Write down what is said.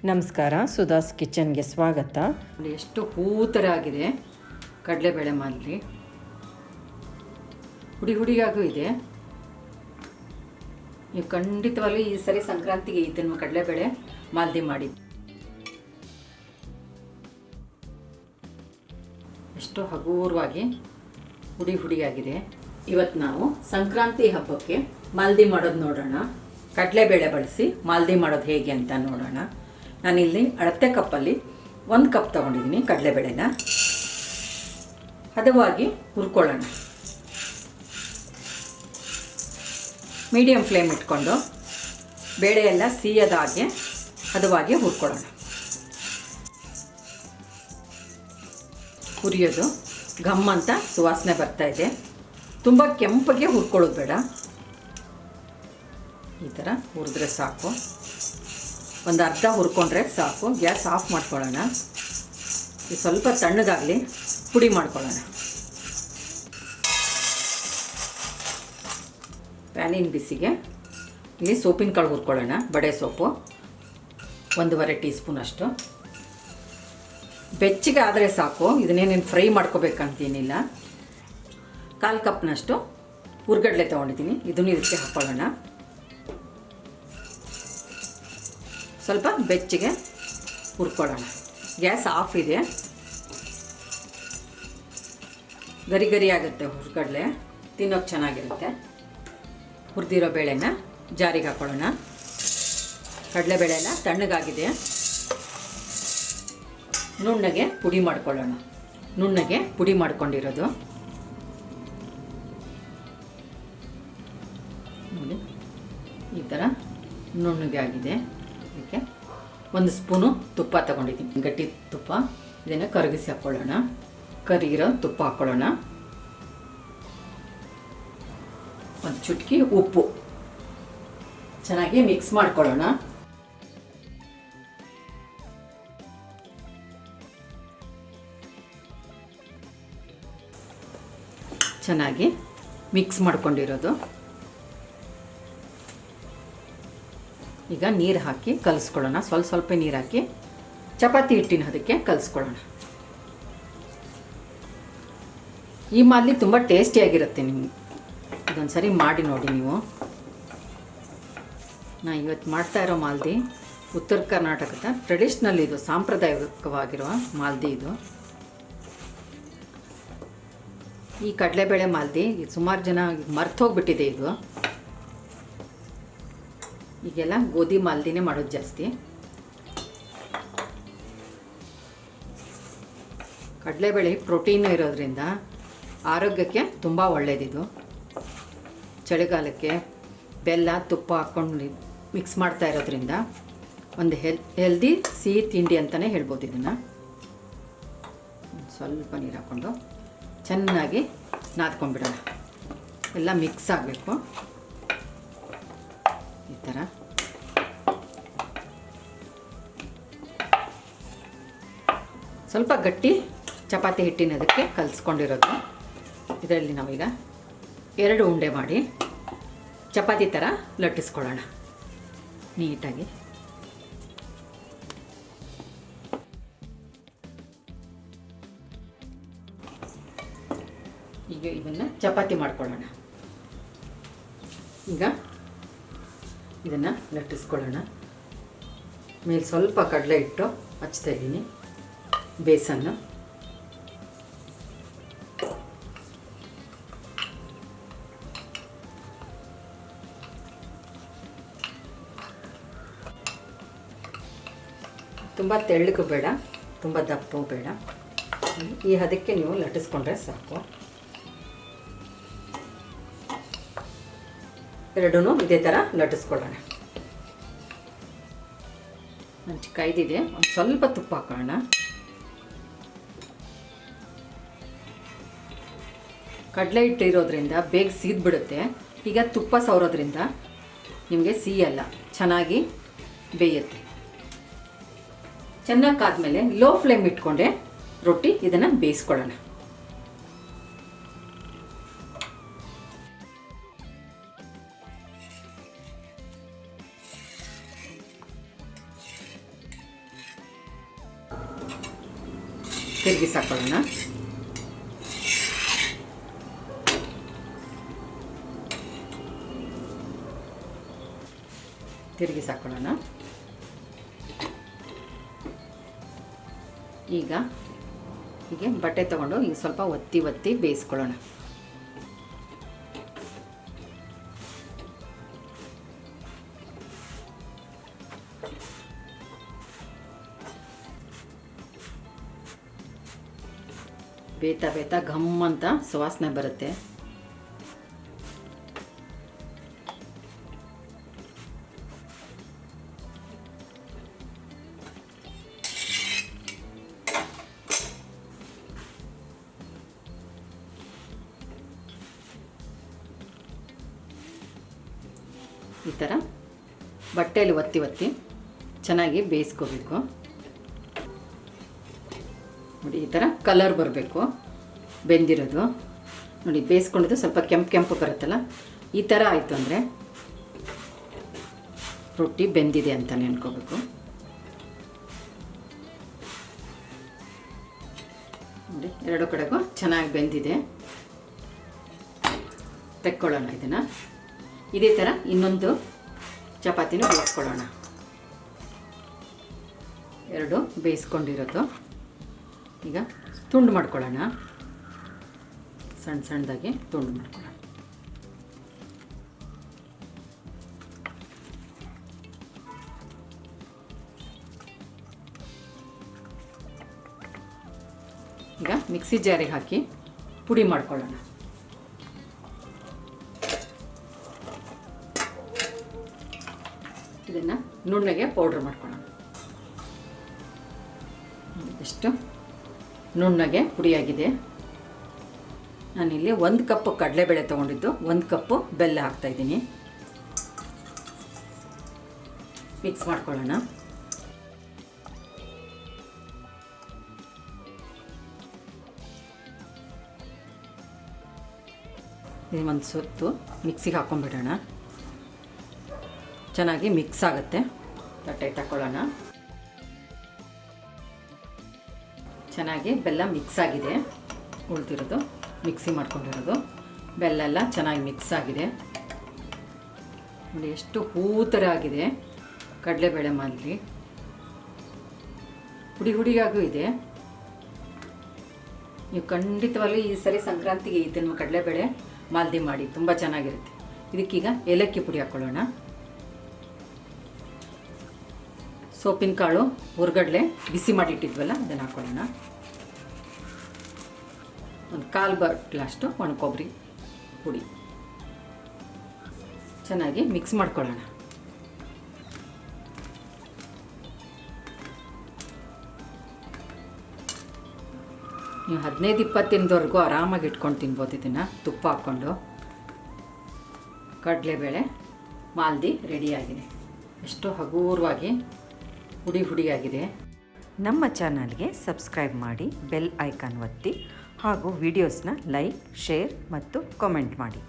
ನಮಸ್ಕಾರ, ಸುಧಾಸ್ ಕಿಚನ್ಗೆ ಸ್ವಾಗತ. ಎಷ್ಟು ಹೂ ಥರ ಆಗಿದೆ ಕಡಲೆಬೇಳೆ ಮಾಲ್ದಿ. ಹುಡಿ ಹುಡಿಯಾಗೂ ಇದೆ. ನೀವು ಖಂಡಿತವಾಗ್ಲೂ ಈ ಸರಿ ಸಂಕ್ರಾಂತಿಗೆ ಇದನ್ನು ಕಡಲೆಬೇಳೆ ಮಾಲ್ದಿ ಮಾಡಿ. ಎಷ್ಟು ಹಗೂರವಾಗಿ ಹುಡಿ ಹುಡಿಯಾಗಿದೆ. ಇವತ್ತು ನಾವು ಸಂಕ್ರಾಂತಿ ಹಬ್ಬಕ್ಕೆ ಮಾಲ್ದಿ ಮಾಡೋದು ನೋಡೋಣ. ಕಡಲೆಬೇಳೆ ಬಳಸಿ ಮಾಲ್ದಿ ಮಾಡೋದು ಹೇಗೆ ಅಂತ ನೋಡೋಣ. ನಾನಿಲ್ಲಿ ಅಳತೆ ಕಪ್ಪಲ್ಲಿ 1 ಕಪ್ ತೊಗೊಂಡಿದ್ದೀನಿ ಕಡಲೆಬೇಳೆನ. ಹದವಾಗಿ ಹುರ್ಕೊಳ್ಳೋಣ. ಮೀಡಿಯಮ್ ಫ್ಲೇಮ್ ಇಟ್ಕೊಂಡು ಬೇಳೆ ಎಲ್ಲ ಸಿಹಿಯದಾಗೆ ಹದವಾಗಿ ಹುರ್ಕೊಳ್ಳೋಣ. ಹುರಿಯೋದು ಘಮ್ ಅಂತ ಸುವಾಸನೆ ಬರ್ತಾಯಿದೆ. ತುಂಬ ಕೆಂಪಗೆ ಹುರ್ಕೊಳ್ಳೋದು ಬೇಡ. ಈ ಥರ ಹುರಿದ್ರೆ ಸಾಕು. ಒಂದು ಅರ್ಧ ಹುರ್ಕೊಂಡ್ರೆ ಸಾಕು. ಗ್ಯಾಸ್ ಆಫ್ ಮಾಡ್ಕೊಳ್ಳೋಣ. ಇದು ಸ್ವಲ್ಪ ತಣ್ಣಗಾಗಲಿ, ಪುಡಿ ಮಾಡ್ಕೊಳ್ಳೋಣ. ಪ್ಯಾನಿನ ಬಿಸಿಗೆ ಇಲ್ಲಿ ಸೋಪಿನ ಕಾಳು ಹುರ್ಕೊಳ್ಳೋಣ. ಬಡೆ ಸೊಪ್ಪು 1.5 ಟೀ ಸ್ಪೂನ್ ಅಷ್ಟು. ಬೆಚ್ಚಗೆ ಆದರೆ ಸಾಕು. ಇದನ್ನೇನೇನು ಫ್ರೈ ಮಾಡ್ಕೋಬೇಕಂತೇನಿಲ್ಲ. 1/4 ಕಪ್ನಷ್ಟು ಹುರ್ಗಡ್ಲೆ ತೊಗೊಂಡಿದ್ದೀನಿ. ಇದನ್ನು ಇದಕ್ಕೆ ಹಾಕ್ಕೊಳ್ಳೋಣ. ಸ್ವಲ್ಪ ಬೆಚ್ಚಗೆ ಹುರ್ಕೊಳ್ಳೋಣ. ಗ್ಯಾಸ್ ಆಫ್ ಇದೆ. ಗರಿ ಗರಿ ಆಗುತ್ತೆ ಹುರ್ಗಡ್ಲೆ, ತಿನ್ನೋಕೆ ಚೆನ್ನಾಗಿರುತ್ತೆ. ಹುರಿದಿರೋ ಬೇಳೆನ ಜಾರಿಗೆ ಹಾಕ್ಕೊಳ್ಳೋಣ. ಕಡಲೆಬೇಳೆ ಎಲ್ಲ ತಣ್ಣಗಾಗಿದೆ. ನುಣ್ಣಗೆ ಪುಡಿ ಮಾಡ್ಕೊಳ್ಳೋಣ. ನುಣ್ಣಗೆ ಪುಡಿ ಮಾಡ್ಕೊಂಡಿರೋದು ನೋಡಿ, ಈ ಥರ ನುಣ್ಣಗೆ ಆಗಿದೆ. ಇದಕ್ಕೆ 1 ಸ್ಪೂನು ತುಪ್ಪ ತಗೊಂಡಿದ್ದೀನಿ, ಗಟ್ಟಿ ತುಪ್ಪ. ಇದನ್ನು ಕರಗಿಸಿ ಹಾಕ್ಕೊಳ್ಳೋಣ. ಕರಿಗಿರೋ ತುಪ್ಪ ಹಾಕ್ಕೊಳ್ಳೋಣ. 1 ಚುಟುಕಿ ಉಪ್ಪು. ಚೆನ್ನಾಗಿ ಮಿಕ್ಸ್ ಮಾಡ್ಕೊಳ್ಳೋಣ. ಚೆನ್ನಾಗಿ ಮಿಕ್ಸ್ ಮಾಡ್ಕೊಂಡಿರೋದು. ಈಗ ನೀರು ಹಾಕಿ ಕಲಿಸ್ಕೊಳ್ಳೋಣ. ಸ್ವಲ್ಪ ನೀರು ಹಾಕಿ ಚಪಾತಿ ಹಿಟ್ಟಿನ ಅದಕ್ಕೆ ಕಲಿಸ್ಕೊಳ್ಳೋಣ. ಈ ಮಾಲ್ದಿ ತುಂಬ ಟೇಸ್ಟಿಯಾಗಿರುತ್ತೆ. ನಿಮಗೆ ಇದೊಂದು ಸರಿ ಮಾಡಿ ನೋಡಿ ನೀವು. ನಾ ಇವತ್ತು ಮಾಡ್ತಾ ಇರೋ ಮಾಲ್ದಿ ಉತ್ತರ ಕರ್ನಾಟಕದ ಟ್ರೆಡಿಷ್ನಲ್, ಇದು ಸಾಂಪ್ರದಾಯಿಕವಾಗಿರುವ ಮಾಲ್ದಿ. ಇದು ಈ ಕಡಲೆಬೇಳೆ ಮಾಲ್ದಿ ಸುಮಾರು ಜನ ಮರ್ತೋಗ್ಬಿಟ್ಟಿದೆ. ಇದು ಈಗೆಲ್ಲ ಗೋಧಿ ಮಾಲ್ದಿನೇ ಮಾಡೋದು ಜಾಸ್ತಿ. ಕಡಲೆಬೇಳೆ ಪ್ರೋಟೀನು ಇರೋದ್ರಿಂದ ಆರೋಗ್ಯಕ್ಕೆ ತುಂಬ ಒಳ್ಳೆಯದಿದು. ಚಳಿಗಾಲಕ್ಕೆ ಬೆಲ್ಲ ತುಪ್ಪ ಹಾಕ್ಕೊಂಡು ಮಿಕ್ಸ್ ಮಾಡ್ತಾ ಇರೋದ್ರಿಂದ ಒಂದು ಹೆಲ್ದಿ ಸಿಹಿ ತಿಂಡಿ ಅಂತಲೇ ಹೇಳ್ಬೋದು ಇದನ್ನು. ಸ್ವಲ್ಪ ನೀರು ಹಾಕ್ಕೊಂಡು ಚೆನ್ನಾಗಿ ನಾದ್ಕೊಂಡ್ಬಿಡೋಣ. ಎಲ್ಲ ಮಿಕ್ಸ್ ಆಗಬೇಕು. ಈ ಥರ ಸ್ವಲ್ಪ ಗಟ್ಟಿ ಚಪಾತಿ ಹಿಟ್ಟಿನದಕ್ಕೆ ಕಲಿಸ್ಕೊಂಡಿರೋದು. ಇದರಲ್ಲಿ ನಾವೀಗ 2 ಉಂಡೆ ಮಾಡಿ ಚಪಾತಿ ಥರ ಲಟ್ಟಿಸ್ಕೊಳ್ಳೋಣ ನೀಟಾಗಿ. ಈಗ ಇದನ್ನು ಚಪಾತಿ ಮಾಡ್ಕೊಳ್ಳೋಣ. ಈಗ ಇದನ್ನು ಲಟ್ಟಿಸ್ಕೊಳ್ಳೋಣ. ಮೇಲೆ ಸ್ವಲ್ಪ ಕಡಲೆ ಹಿಟ್ಟು ಹಚ್ತಾ ಇದ್ದೀನಿ, ಬೇಸನ್ನು. ತುಂಬ ತೆಳ್ಳಗೂ ಬೇಡ, ತುಂಬ ದಪ್ಪವೂ ಬೇಡ. ಈ ಹದಕ್ಕೆ ನೀವು ಲಟ್ಟಿಸ್ಕೊಂಡ್ರೆ ಸಾಕು. ಎರಡೂ ಇದೇ ಥರ ಲಟ್ಟಿಸ್ಕೊಳ್ಳೋಣ. ಕೈದಿದೆ, ಒಂದು ಸ್ವಲ್ಪ ತುಪ್ಪ ಹಾಕೋಣ. ಕಡಲೆ ಹಿಟ್ಟು ಇರೋದ್ರಿಂದ ಬೇಗ ಸೀದ್ಬಿಡುತ್ತೆ. ಈಗ ತುಪ್ಪ ಸವರೋದ್ರಿಂದ ನಿಮಗೆ ಸಿಹಿಯಲ್ಲ, ಚೆನ್ನಾಗಿ ಬೇಯುತ್ತೆ. ಚೆನ್ನಾಗಿ ಕಾದ್ಮೇಲೆ ಲೋ ಫ್ಲೇಮ್ ಇಟ್ಕೊಂಡೆ ರೊಟ್ಟಿ ಇದನ್ನು ಬೇಯಿಸ್ಕೊಳ್ಳೋಣ. ತಿರುಗಿಸಾಕೊಳ್ಳೋಣ. ತಿರುಗಿಸಾಕೊಳ್ಳೋಣ. ಈಗ ಹೀಗೆ ಬಟ್ಟೆ ತಗೊಂಡು ಈಗ ಸ್ವಲ್ಪ ಒತ್ತಿ ಒತ್ತಿ ಬೇಯಿಸ್ಕೊಳ್ಳೋಣ. ಬೇಯ್ತಾ ಬೇಯ್ತಾ ಘಮ್ ಅಂತ ಸುವಾಸನೆ ಬರುತ್ತೆ. ಈ ಥರ ಬಟ್ಟೆಯಲ್ಲಿ ಒತ್ತಿ ಒತ್ತಿ ಚೆನ್ನಾಗಿ ಬೇಯಿಸ್ಕೋಬೇಕು. ನೋಡಿ, ಈ ಥರ ಕಲರ್ ಬರಬೇಕು ಬೆಂದಿರೋದು. ನೋಡಿ, ಬೇಯಿಸ್ಕೊಂಡಿದ್ದು ಸ್ವಲ್ಪ ಕೆಂಪು ಕೆಂಪು ಬರುತ್ತಲ್ಲ, ಈ ಥರ ಆಯಿತು ಅಂದರೆ ರೊಟ್ಟಿ ಬೆಂದಿದೆ ಅಂತ ನೆನ್ಕೋಬೇಕು. ನೋಡಿ, ಎರಡು ಕಡೆಗೂ ಚೆನ್ನಾಗಿ ಬೆಂದಿದೆ. ತೆಕ್ಕೊಳ್ಳೋಣ ಇದನ್ನು. ಇದೇ ಥರ ಇನ್ನೊಂದು ಚಪಾತಿನೂ ಬೇಯಿಸ್ಕೊಳ್ಳೋಣ. ಎರಡು ಬೇಯಿಸ್ಕೊಂಡಿರೋದು ಈಗ ತುಂಡು ಮಾಡ್ಕೊಳ್ಳೋಣ. ಸಣ್ಣ ಸಣ್ಣದಾಗಿ ತುಂಡು ಮಾಡ್ಕೊಳ್ಳೋಣ. ಈಗ ಮಿಕ್ಸಿ ಜಾರಿಗೆ ಹಾಕಿ ಪುಡಿ ಮಾಡ್ಕೊಳ್ಳೋಣ. ಇದನ್ನು ನುಣ್ಣಗೆ ಪೌಡ್ರ್ ಮಾಡ್ಕೊಳ್ಳೋಣ. ಎಷ್ಟು ನುಣ್ಣಗೆ ಪುಡಿಯಾಗಿದೆ. ನಾನಿಲ್ಲಿ 1 ಕಪ್ ಕಡಲೆಬೇಳೆ ತೊಗೊಂಡಿದ್ದು 1 ಕಪ್ಪು ಬೆಲ್ಲ ಹಾಕ್ತಾಯಿದ್ದೀನಿ. ಮಿಕ್ಸ್ ಮಾಡ್ಕೊಳ್ಳೋಣ. ಇದು ಒಂದು ಸುತ್ತು ಮಿಕ್ಸಿಗೆ ಹಾಕ್ಕೊಂಡ್ಬಿಡೋಣ. ಚೆನ್ನಾಗಿ ಮಿಕ್ಸ್ ಆಗುತ್ತೆ. ತಟ್ಟೆ ತಗೊಳ್ಳೋಣ. ಚೆನ್ನಾಗಿ ಬೆಲ್ಲ ಮಿಕ್ಸ್ ಆಗಿದೆ. ಉಳಿದಿರೋದು ಮಿಕ್ಸಿ ಮಾಡ್ಕೊಂಡಿರೋದು ಬೆಲ್ಲ ಎಲ್ಲ ಚೆನ್ನಾಗಿ ಮಿಕ್ಸ್ ಆಗಿದೆ. ನೋಡಿ, ಎಷ್ಟು ಹೂ ಥರ ಆಗಿದೆ ಕಡಲೆಬೇಳೆ ಮಾಲ್ದಿ. ಹುಡಿ ಹುಡಿಯಾಗೂ ಇದೆ. ನೀವು ಖಂಡಿತವಾಗ್ಲೂ ಈ ಸರಿ ಸಂಕ್ರಾಂತಿಗೆ ಇದನ್ನು ಕಡಲೆಬೇಳೆ ಮಾಲ್ದಿ ಮಾಡಿ, ತುಂಬ ಚೆನ್ನಾಗಿರುತ್ತೆ. ಇದಕ್ಕೀಗ ಏಲಕ್ಕಿ ಪುಡಿ ಹಾಕ್ಕೊಳ್ಳೋಣ. ಸೋಪಿನ ಕಾಳು, ಹುರ್ಗಡ್ಲೆ ಬಿಸಿ ಮಾಡಿಟ್ಟಿದ್ವಲ್ಲ ಅದನ್ನು ಹಾಕ್ಕೊಳ್ಳೋಣ. ಒಂದು 1/4 ಬಟ್ಲಷ್ಟು ಒಣ ಕೊಬ್ಬರಿ ಪುಡಿ ಚೆನ್ನಾಗಿ ಮಿಕ್ಸ್ ಮಾಡ್ಕೊಳ್ಳೋಣ. ನೀವು 15-20 ದಿನದವರೆಗೂ ಆರಾಮಾಗಿ ಇಟ್ಕೊಂಡು ತಿನ್ಬೋದು. ಇದನ್ನು ತುಪ್ಪ ಹಾಕ್ಕೊಂಡು. ಕಡಲೆಬೇಳೆ ಮಾಲ್ದಿ ರೆಡಿಯಾಗಿದೆ. ಎಷ್ಟು ಹಗೂರವಾಗಿ ಹುಡಿ ಹುಡಿಯಾಗಿದೆ. ನಮ್ಮ ಚಾನಲ್ಗೆ ಸಬ್ಸ್ಕ್ರೈಬ್ ಮಾಡಿ, ಬೆಲ್ ಐಕಾನ್ ಒತ್ತಿ ಹಾಗೂ ವಿಡಿಯೋಸ್ನ ಲೈಕ್, ಶೇರ್ ಮತ್ತು ಕಾಮೆಂಟ್ ಮಾಡಿ.